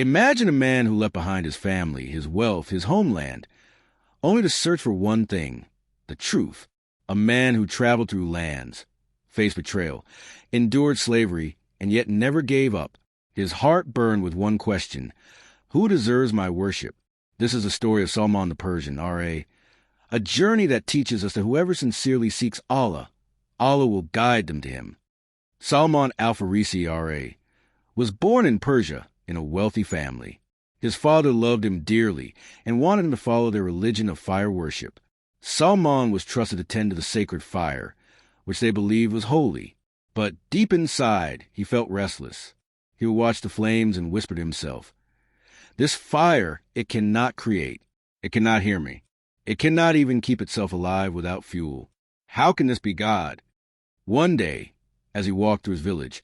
Imagine a man who left behind his family, his wealth, his homeland, only to search for one thing, the truth. A man who traveled through lands, faced betrayal, endured slavery, and yet never gave up. His heart burned with one question: who deserves my worship? This is the story of Salman the Persian, R.A., a journey that teaches us that whoever sincerely seeks Allah, Allah will guide them to him. Salman al Farisi, R.A., was born in Persia in a wealthy family. His father loved him dearly and wanted him to follow their religion of fire worship. Salman was trusted to tend to the sacred fire, which they believed was holy. But deep inside, he felt restless. He would watch the flames and whisper to himself, "This fire, it cannot create. It cannot hear me. It cannot even keep itself alive without fuel. How can this be God?" One day, as he walked through his village,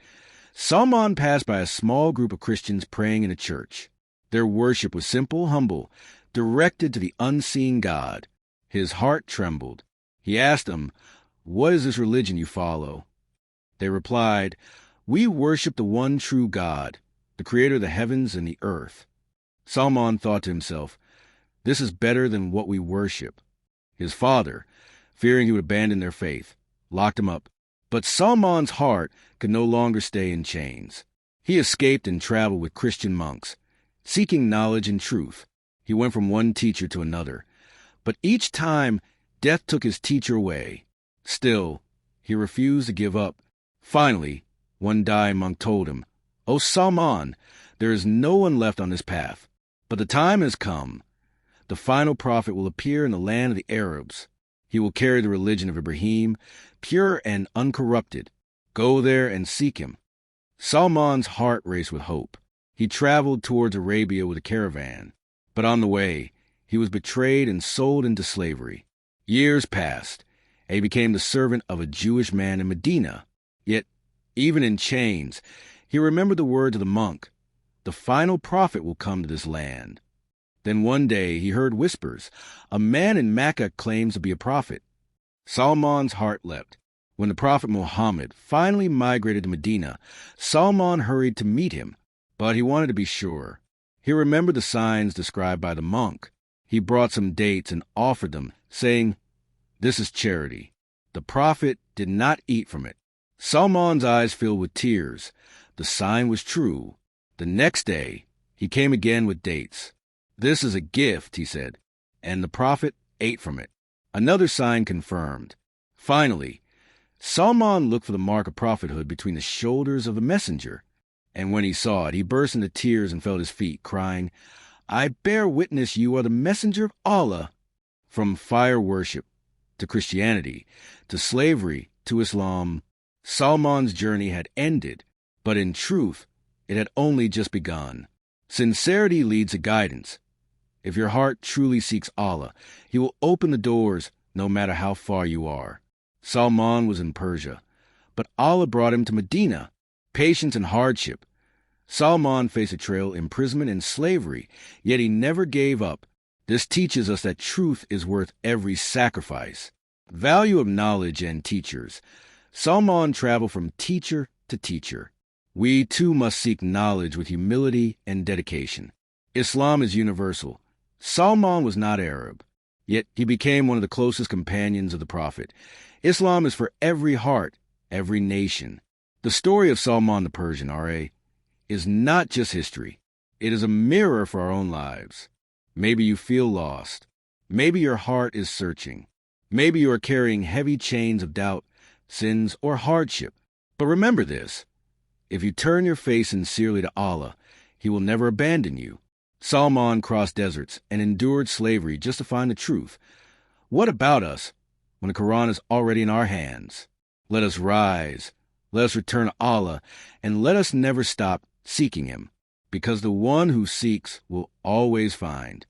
Salman passed by a small group of Christians praying in a church. Their worship was simple, humble, directed to the unseen God. His heart trembled. He asked them, "What is this religion you follow?" They replied, "We worship the one true God, the creator of the heavens and the earth." Salman thought to himself, "This is better than what we worship." His father, fearing he would abandon their faith, locked him up. But Salman's heart could no longer stay in chains. He escaped and traveled with Christian monks, seeking knowledge and truth. He went from one teacher to another, but each time death took his teacher away. Still, he refused to give up. Finally, one dying monk told him, "O Salman, there is no one left on this path, but the time has come. The final prophet will appear in the land of the Arabs. He will carry the religion of Ibrahim, pure and uncorrupted. Go there and seek him." Salman's heart raced with hope. He traveled towards Arabia with a caravan, but on the way, he was betrayed and sold into slavery. Years passed, and he became the servant of a Jewish man in Madinah. Yet, even in chains, he remembered the words of the monk, "The final prophet will come to this land." Then one day he heard whispers. A man in Mecca claims to be a prophet. Salman's heart leapt. When the prophet Muhammad finally migrated to Medina, Salman hurried to meet him, but he wanted to be sure. He remembered the signs described by the monk. He brought some dates and offered them, saying, "This is charity." The prophet did not eat from it. Salman's eyes filled with tears. The sign was true. The next day, he came again with dates. "This is a gift," he said, and the prophet ate from it. Another sign confirmed. Finally, Salman looked for the mark of prophethood between the shoulders of the messenger, and when he saw it, he burst into tears and fell at his feet, crying, "I bear witness you are the messenger of Allah." From fire worship to Christianity to slavery to Islam, Salman's journey had ended, but in truth, it had only just begun. Sincerity leads to guidance. If your heart truly seeks Allah, He will open the doors no matter how far you are. Salman was in Persia, but Allah brought him to Medina, patience and hardship. Salman faced betrayal, imprisonment, and slavery, yet he never gave up. This teaches us that truth is worth every sacrifice. Value of knowledge and teachers. Salman traveled from teacher to teacher. We too must seek knowledge with humility and dedication. Islam is universal. Salman was not Arab, yet he became one of the closest companions of the Prophet. Islam is for every heart, every nation. The story of Salman the Persian, R.A., is not just history. It is a mirror for our own lives. Maybe you feel lost. Maybe your heart is searching. Maybe you are carrying heavy chains of doubt, sins, or hardship. But remember this: if you turn your face sincerely to Allah, He will never abandon you. Salman crossed deserts and endured slavery just to find the truth. What about us when the Quran is already in our hands? Let us rise, let us return to Allah, and let us never stop seeking Him, because the one who seeks will always find.